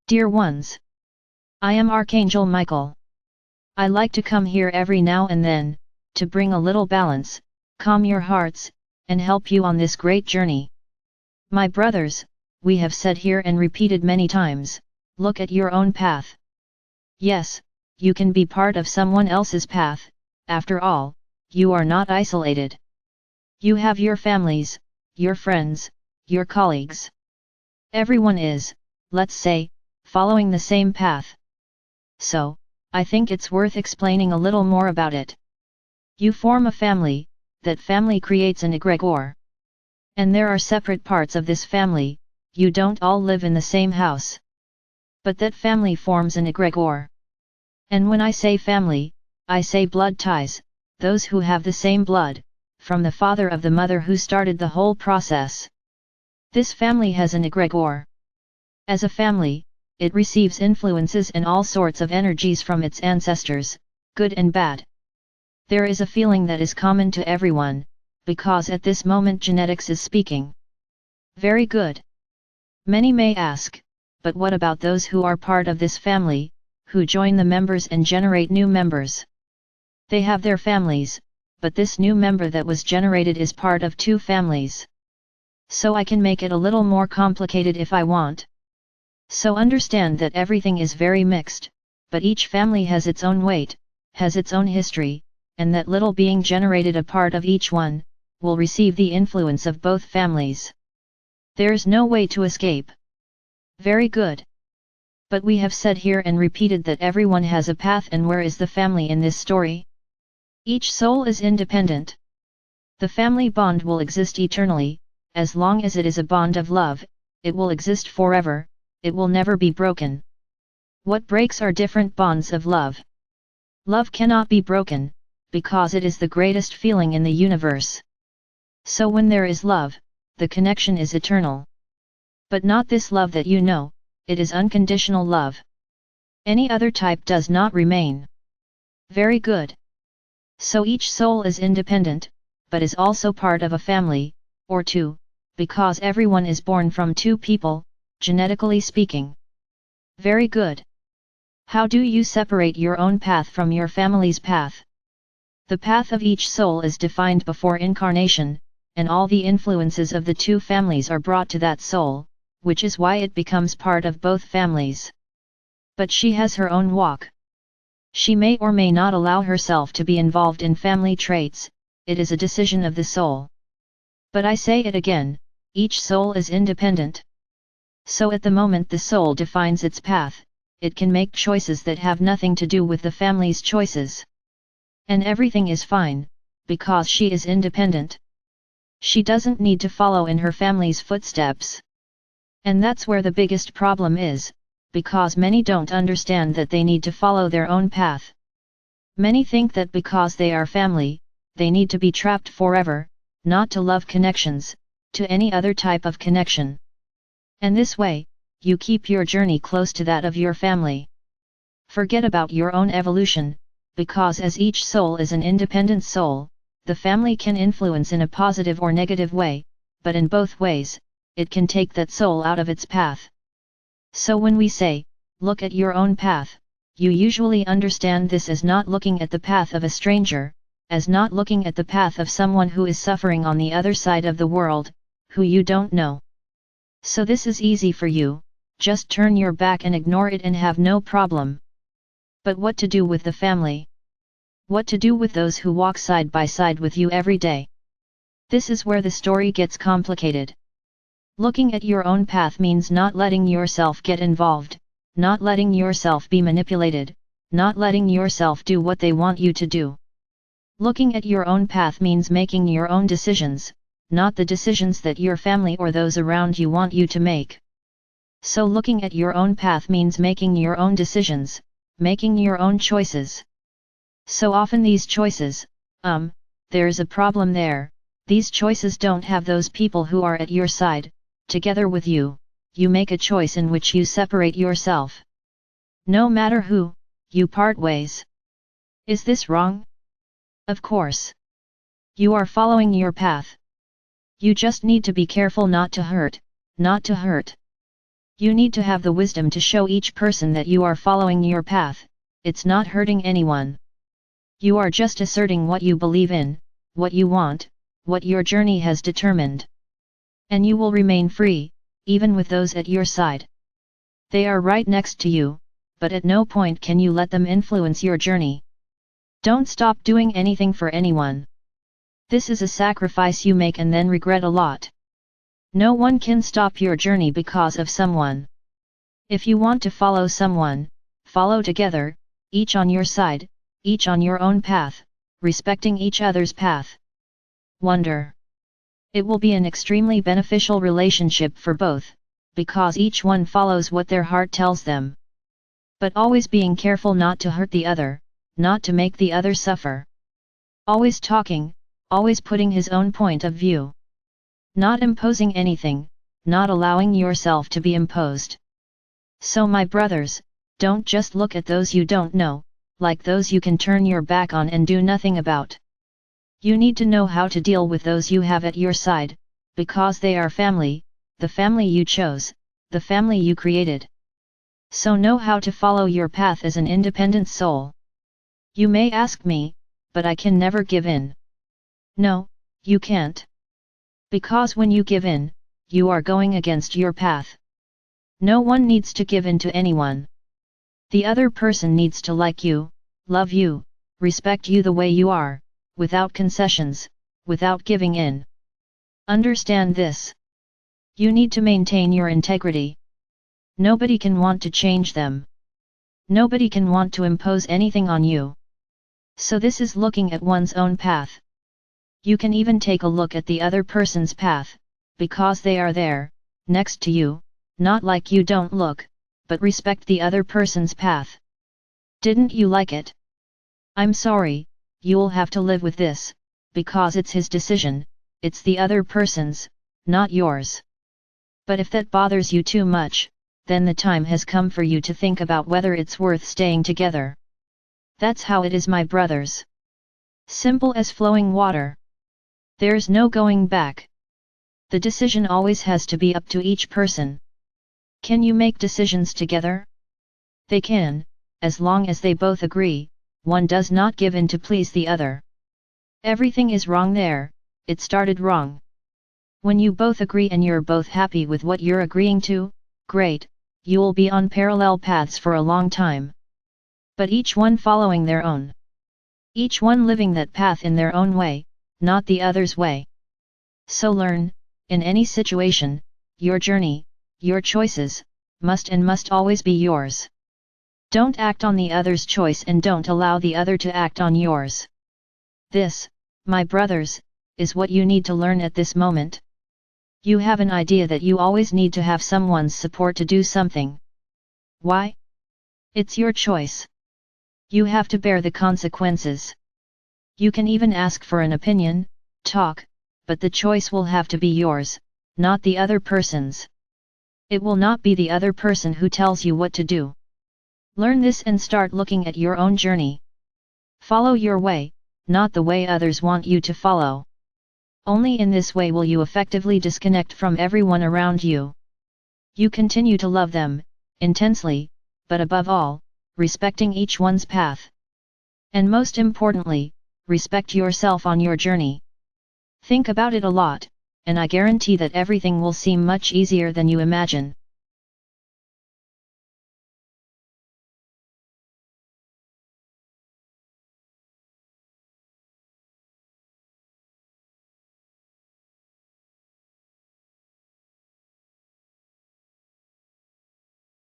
Dear ones, I am Archangel Michael. I like to come here every now and then, to bring a little balance, calm your hearts, and help you on this great journey. My brothers, we have said here and repeated many times, look at your own path. Yes, you can be part of someone else's path, after all, you are not isolated. You have your families, your friends, your colleagues. Everyone is, let's say, following the same path. So, I think it's worth explaining a little more about it. You form a family, that family creates an egregore. And there are separate parts of this family, you don't all live in the same house. But that family forms an egregore. And when I say family, I say blood ties, those who have the same blood, from the father of the mother who started the whole process. This family has an egregore. As a family, it receives influences and all sorts of energies from its ancestors, good and bad. There is a feeling that is common to everyone, because at this moment genetics is speaking. Very good. Many may ask, but what about those who are part of this family, who join the members and generate new members? They have their families, but this new member that was generated is part of two families. So I can make it a little more complicated if I want. So understand that everything is very mixed, but each family has its own weight, has its own history, and that little being generated a part of each one, will receive the influence of both families. There's no way to escape. Very good. But we have said here and repeated that everyone has a path, and where is the family in this story? Each soul is independent. The family bond will exist eternally, as long as it is a bond of love, it will exist forever, it will never be broken. What breaks are different bonds of love. Love cannot be broken, because it is the greatest feeling in the universe. So when there is love, the connection is eternal. But not this love that you know, it is unconditional love. Any other type does not remain. Very good. So each soul is independent, but is also part of a family, or two, because everyone is born from two people, genetically speaking. Very good. How do you separate your own path from your family's path? The path of each soul is defined before incarnation, and all the influences of the two families are brought to that soul, which is why it becomes part of both families. But she has her own walk. She may or may not allow herself to be involved in family traits, it is a decision of the soul. But I say it again, each soul is independent. So at the moment the soul defines its path, it can make choices that have nothing to do with the family's choices. And everything is fine, because she is independent. She doesn't need to follow in her family's footsteps. And that's where the biggest problem is, because many don't understand that they need to follow their own path. Many think that because they are family, they need to be trapped forever, not to love connections, to any other type of connection. And this way, you keep your journey close to that of your family. Forget about your own evolution, because as each soul is an independent soul, the family can influence in a positive or negative way, but in both ways, it can take that soul out of its path. So when we say, look at your own path, you usually understand this as not looking at the path of a stranger, as not looking at the path of someone who is suffering on the other side of the world, who you don't know. So this is easy for you, just turn your back and ignore it and have no problem. But what to do with the family? What to do with those who walk side by side with you every day? This is where the story gets complicated. Looking at your own path means not letting yourself get involved, not letting yourself be manipulated, not letting yourself do what they want you to do. Looking at your own path means making your own decisions, not the decisions that your family or those around you want you to make. So looking at your own path means making your own decisions, making your own choices. So often these choices, there's a problem there, these choices don't have those people who are at your side, together with you, you make a choice in which you separate yourself. No matter who, you part ways. Is this wrong? Of course. You are following your path. You just need to be careful not to hurt, not to hurt. You need to have the wisdom to show each person that you are following your path, it's not hurting anyone. You are just asserting what you believe in, what you want, what your journey has determined. And you will remain free, even with those at your side. They are right next to you, but at no point can you let them influence your journey. Don't stop doing anything for anyone. This is a sacrifice you make and then regret a lot. No one can stop your journey because of someone. If you want to follow someone, follow together, each on your side, each on your own path, respecting each other's path. Wonder. It will be an extremely beneficial relationship for both, because each one follows what their heart tells them. But always being careful not to hurt the other, not to make the other suffer. Always talking, always putting his own point of view. Not imposing anything, not allowing yourself to be imposed. So my brothers, don't just look at those you don't know, like those you can turn your back on and do nothing about. You need to know how to deal with those you have at your side, because they are family, the family you chose, the family you created. So know how to follow your path as an independent soul. You may ask me, but I can never give in. No, you can't. Because when you give in, you are going against your path. No one needs to give in to anyone. The other person needs to like you, love you, respect you the way you are, without concessions, without giving in. Understand this. You need to maintain your integrity. Nobody can want to change them. Nobody can want to impose anything on you. So this is looking at one's own path. You can even take a look at the other person's path, because they are there, next to you, not like you don't look, but respect the other person's path. Didn't you like it? I'm sorry, you'll have to live with this, because it's his decision, it's the other person's, not yours. But if that bothers you too much, then the time has come for you to think about whether it's worth staying together. That's how it is, my brothers. Simple as flowing water. There's no going back. The decision always has to be up to each person. Can you make decisions together? They can, as long as they both agree, one does not give in to please the other. Everything is wrong there, it started wrong. When you both agree and you're both happy with what you're agreeing to, great, you'll be on parallel paths for a long time. But each one following their own. Each one living that path in their own way, not the other's way. So learn, in any situation, your journey, your choices, must always be yours. Don't act on the other's choice and don't allow the other to act on yours. This, my brothers, is what you need to learn at this moment. You have an idea that you always need to have someone's support to do something. Why? It's your choice. You have to bear the consequences. You can even ask for an opinion, talk, but the choice will have to be yours, not the other person's. It will not be the other person who tells you what to do. Learn this and start looking at your own journey. Follow your way, not the way others want you to follow. Only in this way will you effectively disconnect from everyone around you. You continue to love them, intensely, but above all, respecting each one's path. And most importantly, respect yourself on your journey. Think about it a lot, and I guarantee that everything will seem much easier than you imagine.